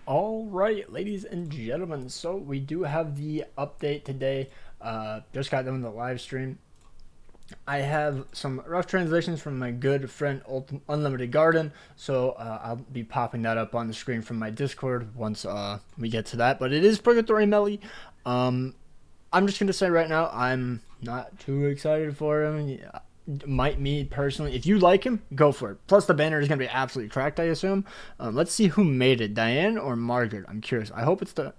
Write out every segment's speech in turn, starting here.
All right, ladies and gentlemen. So we do have the update today. Just got done with the live stream. I have some rough translations from my good friend Unlimited Garden, so I'll be popping that up on the screen from my Discord once we get to that. But it is Purgatory Melly. Um, I'm just gonna say right now, I'm not too excited for him. Yeah, might me personally, if you like him, go for it. Plus, the banner is gonna be absolutely cracked, I assume. Let's see who made it, Diane or Margaret. I'm curious. I hope it's the.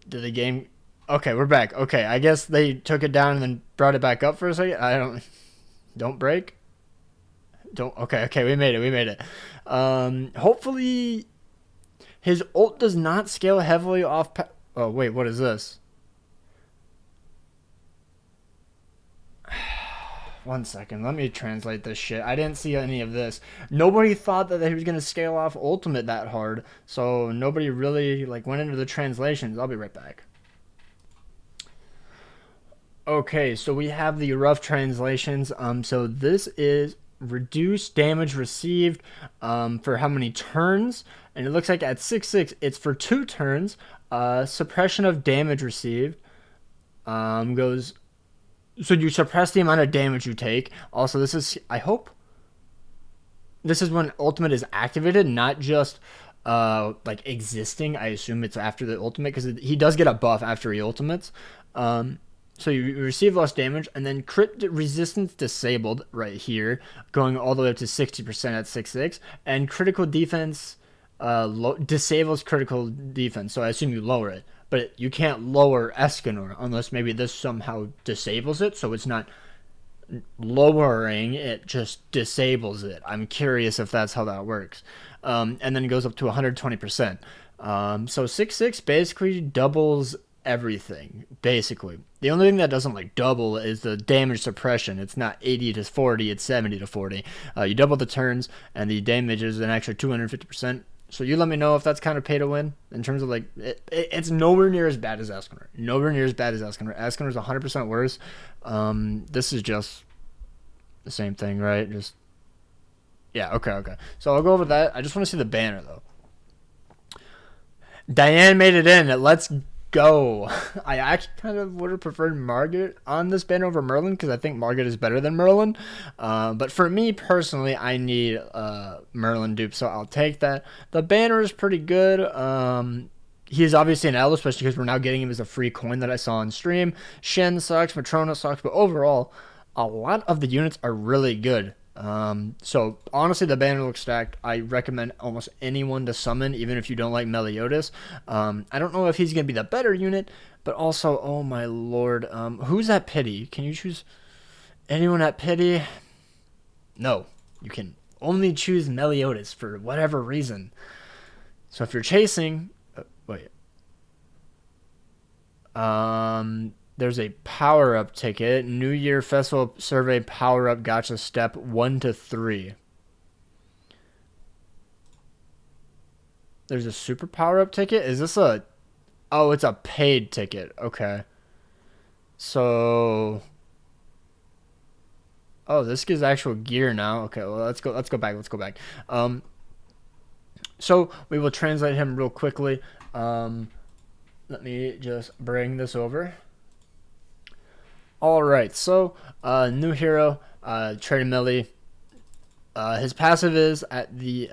Did the game? Okay, we're back. Okay, I guess they took it down and then brought it back up for a second. I don't. Don't break. Don't. Okay, okay, we made it. We made it. Hopefully his ult does not scale heavily off. Oh wait, what is this? One second, let me translate this shit. I didn't see any of this. Nobody thought that he was gonna scale off ultimate that hard, so nobody really like went into the translations. I'll be right back. Okay, so we have the rough translations. So this is reduce damage received for how many turns, and it looks like at 6/6 it's for 2 turns. Suppression of damage received goes so you suppress the amount of damage you take. Also, this is I hope this is when ultimate is activated, not just like existing. I assume it's after the ultimate because he does get a buff after he ultimates. Um, so you receive less damage, and then crit resistance disabled right here, going all the way up to 60% at 6/6, and critical defense disables critical defense. So I assume you lower it, but you can't lower Escanor unless maybe this somehow disables it, so it's not lowering it, just disables it. I'm curious if that's how that works. And then it goes up to 120%. So 6/6 basically doubles everything. Basically, the only thing that doesn't like double is the damage suppression. It's not 80 to 40; it's 70 to 40. You double the turns, and the damage is an extra 250%. So you let me know if that's kind of pay to win in terms of like it's nowhere near as bad as Escanor. Nowhere near as bad as Escanor. Escanor is 100% worse. This is just the same thing, right? Just yeah, okay, okay. So I'll go over that. I just want to see the banner though. Diane made it in. Let's go. I actually kind of would have preferred Margaret on this banner over Merlin because I think Margaret is better than Merlin. But for me personally, I need Merlin dupe, so I'll take that. The banner is pretty good. He is obviously an L, especially because we're now getting him as a free coin that I saw on stream. Shen sucks, Matrona sucks, but overall, a lot of the units are really good. So honestly, the banner looks stacked. I recommend almost anyone to summon, even if you don't like Meliodas. I don't know if he's gonna be the better unit, but also, oh my lord, who's at pity? Can you choose anyone at pity? No, you can only choose Meliodas for whatever reason. So if you're chasing, wait, there's a power up ticket. New Year Festival Survey power up gotcha step 1 to 3. There's a super power up ticket. Is this a? Oh, it's a paid ticket. Okay. So. Oh, this gives actual gear now. Okay, well let's go. Let's go back. Let's go back. So we will translate him real quickly. Let me just bring this over. All right, so new hero, Trade Millie. His passive is at the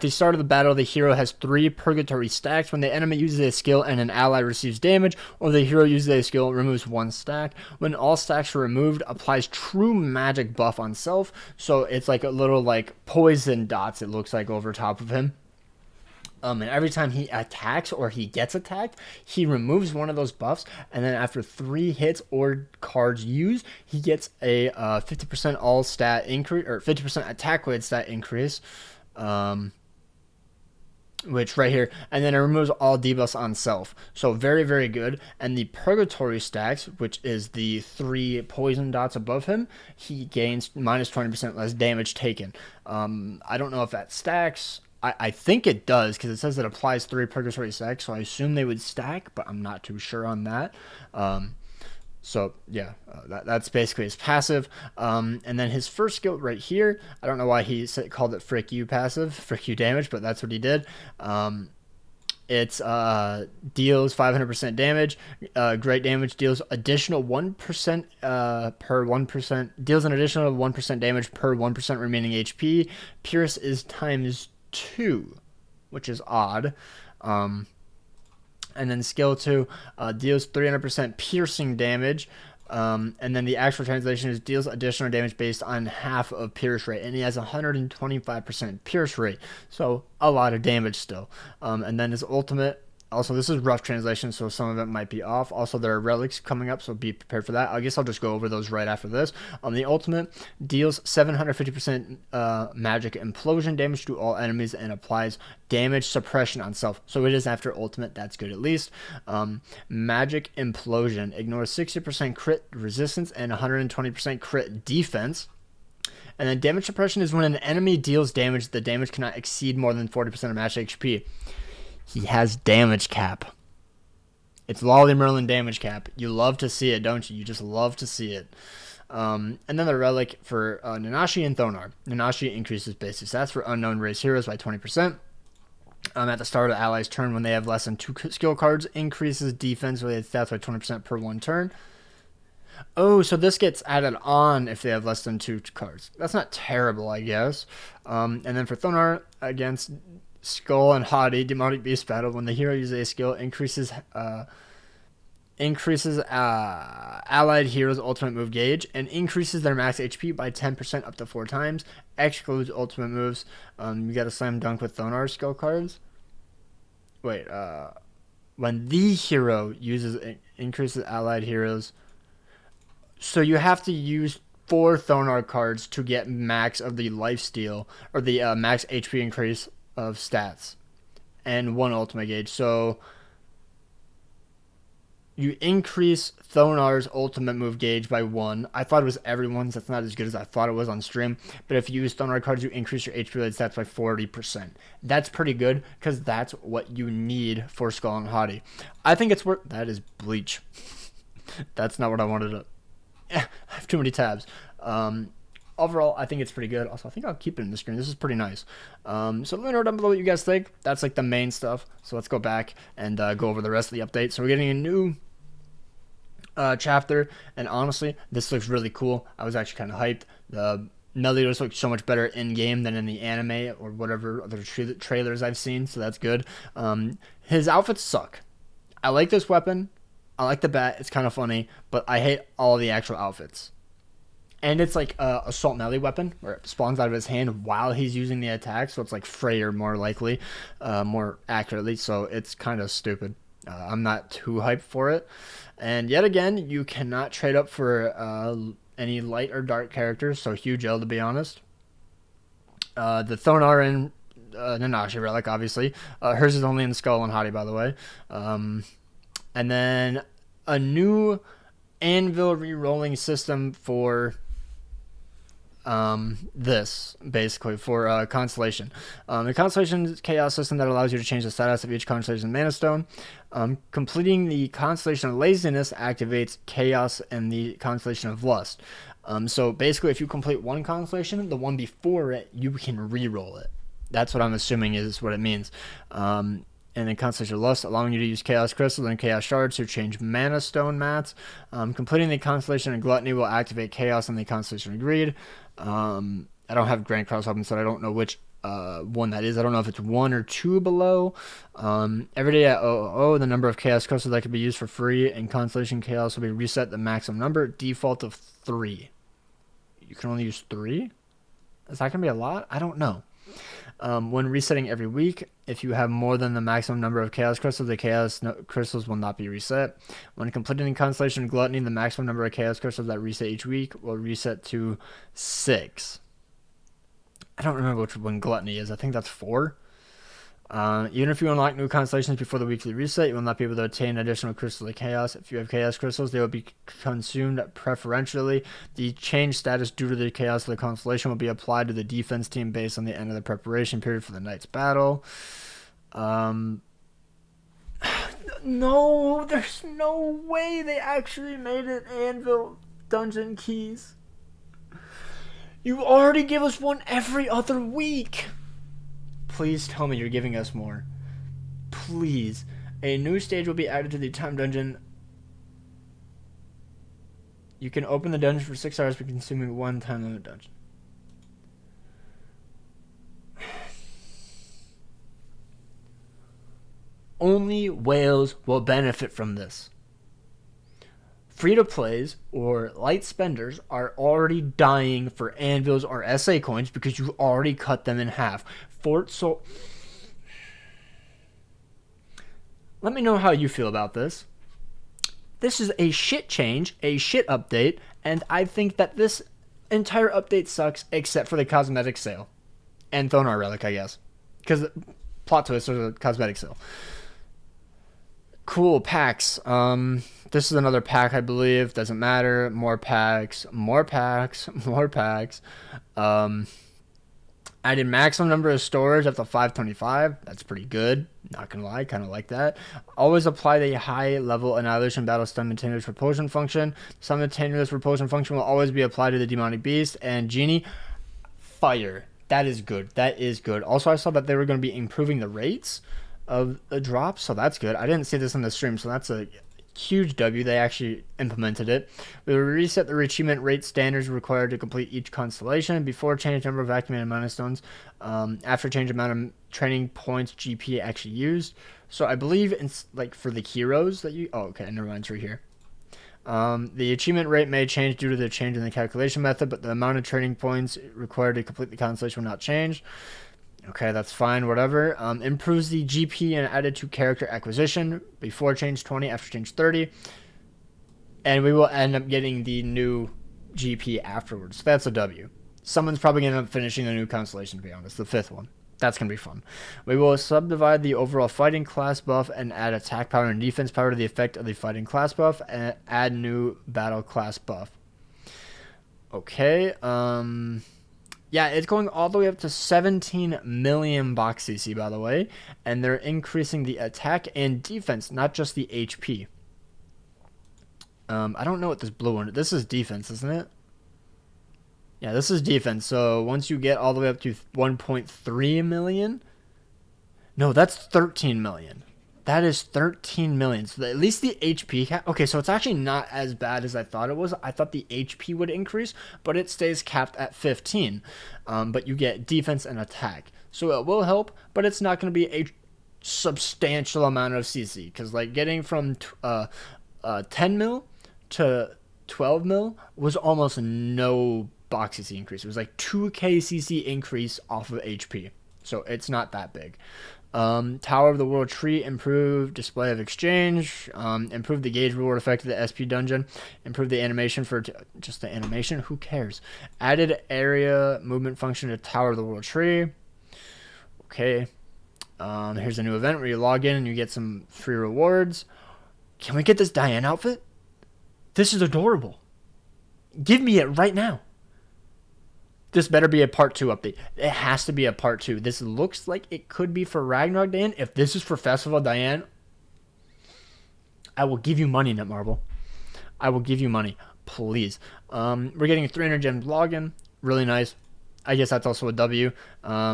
start of the battle, the hero has 3 Purgatory stacks. When the enemy uses a skill and an ally receives damage, or the hero uses a skill, removes 1 stack. When all stacks are removed, applies true magic buff on self. So it's like a little like poison dots. It looks like over top of him. And every time he attacks or he gets attacked, he removes one of those buffs, and then after 3 hits or cards used, he gets a 50% all stat increase or 50% attack weight stat increase, which right here, and then it removes all debuffs on self. So very, very good. And the Purgatory stacks, which is the 3 poison dots above him, he gains minus 20% less damage taken. I don't know if that stacks. I think it does because it says it applies 3 Purgatory stacks, so I assume they would stack, but I'm not too sure on that. So yeah, that's basically his passive. And then his first skill right here, I don't know why he called it frick you passive, frick you damage, but that's what he did. It's deals 500% damage. Great damage, deals additional 1% per 1%, deals an additional 1% damage per 1% remaining HP. Pierce is times 2, which is odd. And then skill 2 deals 300% piercing damage. And then the actual translation is deals additional damage based on half of pierce rate, and he has 125% pierce rate, so a lot of damage still. And then his ultimate, also this is rough translation, so some of it might be off. Also, there are relics coming up, so be prepared for that. I guess I'll just go over those right after this. The ultimate deals 750% magic implosion damage to all enemies and applies damage suppression on self. So it is after ultimate, that's good at least. Magic implosion ignores 60% crit resistance and 120% crit defense. And then damage suppression is when an enemy deals damage, the damage cannot exceed more than 40% of match HP. He has damage cap. It's Lolly Merlin damage cap. You love to see it, don't you? You just love to see it. And then the relic for Nanashi and Thonar. Nanashi increases basic stats for unknown race heroes by 20%. At the start of the ally's turn when they have less than 2 skill cards, increases defense related stats by 20% per 1 turn. Oh, so this gets added on if they have less than 2 cards. That's not terrible, I guess. And then for Thonar, against Skull and Haughty, Demonic Beast Battle, when the hero uses a skill, increases allied heroes' ultimate move gauge and increases their max HP by 10% up to 4 times. Excludes ultimate moves. You got to slam dunk with Thonar skill cards. Wait, when the hero increases allied heroes, so you have to use 4 Thonar cards to get max of the lifesteal or the max HP increase of stats and 1 ultimate gauge. So you increase Thonar's ultimate move gauge by 1. I thought it was everyone's. That's not as good as I thought it was on stream. But if you use Thonar cards, you increase your HP related stats by 40%. That's pretty good because that's what you need for Skull and Haughty. I think it's worth. That is Bleach. That's not what I wanted to. I have too many tabs. Overall, I think it's pretty good. Also, I think I'll keep it in the screen. This is pretty nice. So let me know down below what you guys think. That's like the main stuff. So let's go back and go over the rest of the update. So we're getting a new chapter, and honestly, this looks really cool. I was actually kind of hyped. The Meliodas looks so much better in game than in the anime or whatever other trailers I've seen. So that's good. His outfits suck. I like this weapon. I like the bat. It's kind of funny, but I hate all the actual outfits. And it's like a assault melee weapon where it spawns out of his hand while he's using the attack, so it's like Freyr more likely, more accurately. So it's kind of stupid. I'm not too hyped for it. And yet again, you cannot trade up for any light or dark characters. So huge L, to be honest. The Thonar and Nanashi relic, obviously. Hers is only in Skull and Haughty, by the way. And then a new anvil re-rolling system for this, basically, for Constellation. The Constellation chaos system that allows you to change the status of each Constellation Mana Stone. Completing the Constellation of Laziness activates Chaos and the Constellation of Lust. So basically, if you complete one Constellation, the one before it, you can re-roll it. That's what I'm assuming is what it means. And then Constellation of Lust, allowing you to use Chaos Crystals and Chaos Shards to change Mana Stone mats. Completing the Constellation of Gluttony will activate Chaos and the Constellation of Greed. I don't have Grand Cross open, so I don't know which one that is. I don't know if it's 1 or 2 below. Every day at 000, the number of Chaos Crystals that can be used for free and Constellation Chaos will be reset the maximum number, default of 3. You can only use 3? Is that going to be a lot? I don't know. When resetting every week, if you have more than the maximum number of Chaos Crystals, the Chaos Crystals will not be reset. When completing the Constellation of Gluttony, the maximum number of Chaos Crystals that reset each week will reset to 6. I don't remember which one Gluttony is. I think that's 4. Even if you unlock new constellations before the weekly reset, you will not be able to obtain additional crystals of chaos. If you have chaos crystals, they will be consumed preferentially. The change status due to the chaos of the constellation will be applied to the defense team based on the end of the preparation period for the night's battle. No, there's no way they actually made it Anvil Dungeon Keys. You already give us one every other week. Please tell me you're giving us more. Please. A new stage will be added to the time dungeon. You can open the dungeon for 6 hours by consuming one time limit dungeon. Only whales will benefit from this. Free-to-plays or light spenders are already dying for anvils or SA coins because you already cut them in half. Let me know how you feel about this. This is a shit change, a shit update, and I think that this entire update sucks except for the cosmetic sale. And Thonar Relic, I guess. Because plot twist, there's a cosmetic sale. Cool, packs. This is another pack, I believe. Doesn't matter. More packs. More packs. More packs. Added maximum number of storage up to 525. That's pretty good. Not gonna lie, kind of like that. Always apply the high level annihilation battle simultaneous repulsion function. Simultaneous repulsion function will always be applied to the demonic beast and genie. Fire. That is good. That is good. Also, I saw that they were going to be improving the rates of the drops, so that's good. I didn't see this on the stream, so that's a huge W. They actually implemented it. We will reset the achievement rate standards required to complete each constellation before change number of activated mana stones. After change amount of training points GP actually used. So I believe it's like for the heroes that you. Oh, okay, never mind. It's right here. The achievement rate may change due to the change in the calculation method, but the amount of training points required to complete the constellation will not change. Okay, that's fine, whatever. Improves the GP and added to character acquisition before change 20, after change 30. And we will end up getting the new GP afterwards. So that's a W. Someone's probably going to end up finishing the new constellation, to be honest, the 5th one. That's going to be fun. We will subdivide the overall fighting class buff and add attack power and defense power to the effect of the fighting class buff and add new battle class buff. Okay, yeah, it's going all the way up to 17 million box CC, by the way. And they're increasing the attack and defense, not just the HP. I don't know what this blue one... This is defense, isn't it? Yeah, this is defense. So once you get all the way up to 1.3 million... No, that's 13 million. That is 13 million. So at least the HP cap... Okay, so it's actually not as bad as I thought it was. I thought the HP would increase, but it stays capped at 15. But you get defense and attack. So it will help, but it's not going to be a substantial amount of CC. Because like getting from 10 mil to 12 mil was almost no box CC increase. It was like 2k CC increase off of HP. So it's not that big. Tower of the World Tree, improved display of exchange, improved the gauge reward effect of the SP dungeon, improved the animation for just the animation, who cares? Added area movement function to Tower of the World Tree. Okay. Here's a new event where you log in and you get some free rewards. Can we get this Diane outfit? This is adorable. Give me it right now. This better be a part 2 update. It has to be a part 2. This looks like it could be for Ragnarok Diane. If this is for Festival Diane, I will give you money, Netmarble. I will give you money. Please. We're getting a 300 gem login. Really nice. I guess that's also a W.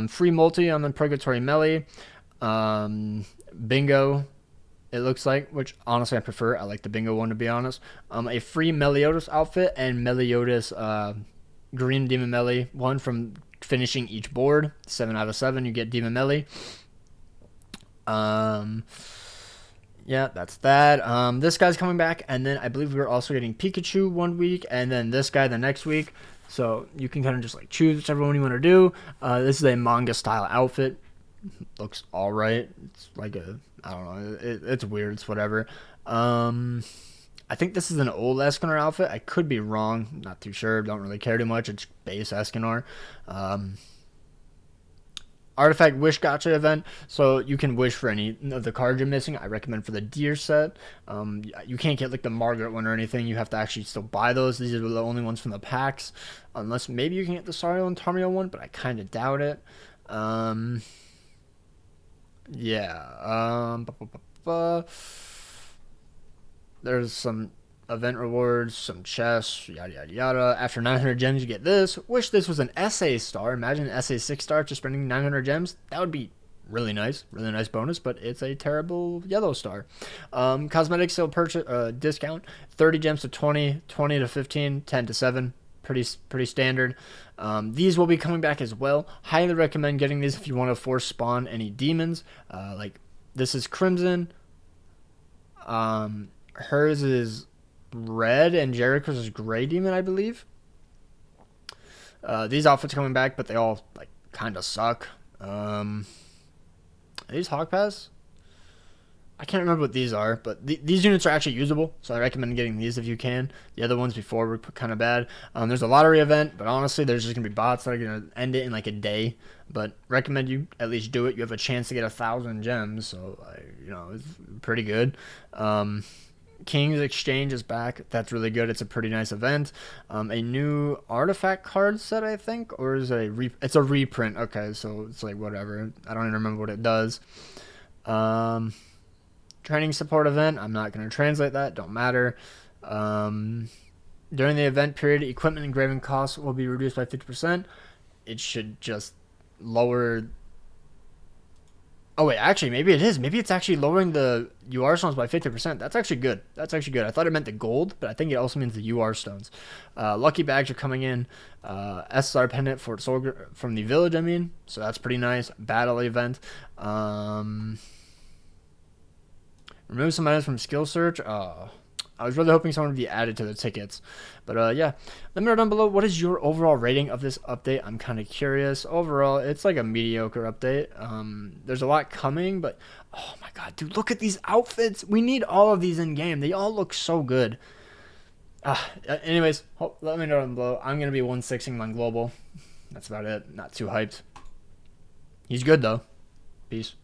Free multi on the Purgatory Melee. Bingo, it looks like, which honestly I prefer. I like the Bingo one, to be honest. A free Meliodas outfit and Meliodas... Green Demon Melee one from finishing each board. 7 out of 7 you get Demon Melee. Yeah, that's that. This guy's coming back, and then I believe we're also getting Pikachu one week, and then this guy the next week. So you can kind of just like choose whichever one you want to do. This is a manga style outfit. Looks alright. It's like a, I don't know, it's weird, it's whatever. I think this is an old Escanor outfit. I could be wrong. Not too sure. Don't really care too much. It's base Escanor. Artifact Wish Gacha event. So you can wish for any of the cards you're missing. I recommend for the Deer set. You can't get like the Margaret one or anything. You have to actually still buy those. These are the only ones from the packs. Unless maybe you can get the Sario and Tamio one, but I kind of doubt it. Yeah. There's some event rewards, some chests, yada yada yada. After 900 gems, you get this. Wish this was an SA star. Imagine an SA 6 star just spending 900 gems. That would be really nice bonus, but it's a terrible yellow star. Cosmetic sale purchase discount: 30 gems to 20, 20 to 15, 10 to 7. Pretty standard. These will be coming back as well. Highly recommend getting these if you want to force spawn any demons. Like this is Crimson. Hers is red and Jericho's is gray demon, I believe. These outfits coming back, but they all like kind of suck. Are these Hawk Pass? I can't remember what these are, but these units are actually usable, so I recommend getting these if you can. The other ones before were kind of bad. There's a lottery event, but honestly, there's just going to be bots that are going to end it in like a day. But recommend you at least do it. You have a chance to get 1,000 gems, so it's pretty good. King's Exchange is back. That's really good. It's a pretty nice event. A new artifact card set, I think, or is it it's a reprint. Okay, so it's like whatever. I don't even remember what it does. Training support event. I'm not going to translate that. Don't matter. During the event period, equipment engraving costs will be reduced by 50%. It should just lower. Oh wait, actually, maybe it is. Maybe it's actually lowering the UR stones by 50%. That's actually good. I thought it meant the gold, but I think it also means the UR stones. Lucky bags are coming in. SR pendant for soldier from the village. I mean, so that's pretty nice. Battle event. Remove some items from skill search. I was really hoping someone would be added to the tickets. But yeah, let me know down below, what is your overall rating of this update? I'm kind of curious. Overall, it's like a mediocre update. There's a lot coming, but oh my god, dude, look at these outfits. We need all of these in game. They all look so good. Anyways, let me know down below. I'm going to be 1/6ing on global. That's about it. Not too hyped. He's good though. Peace.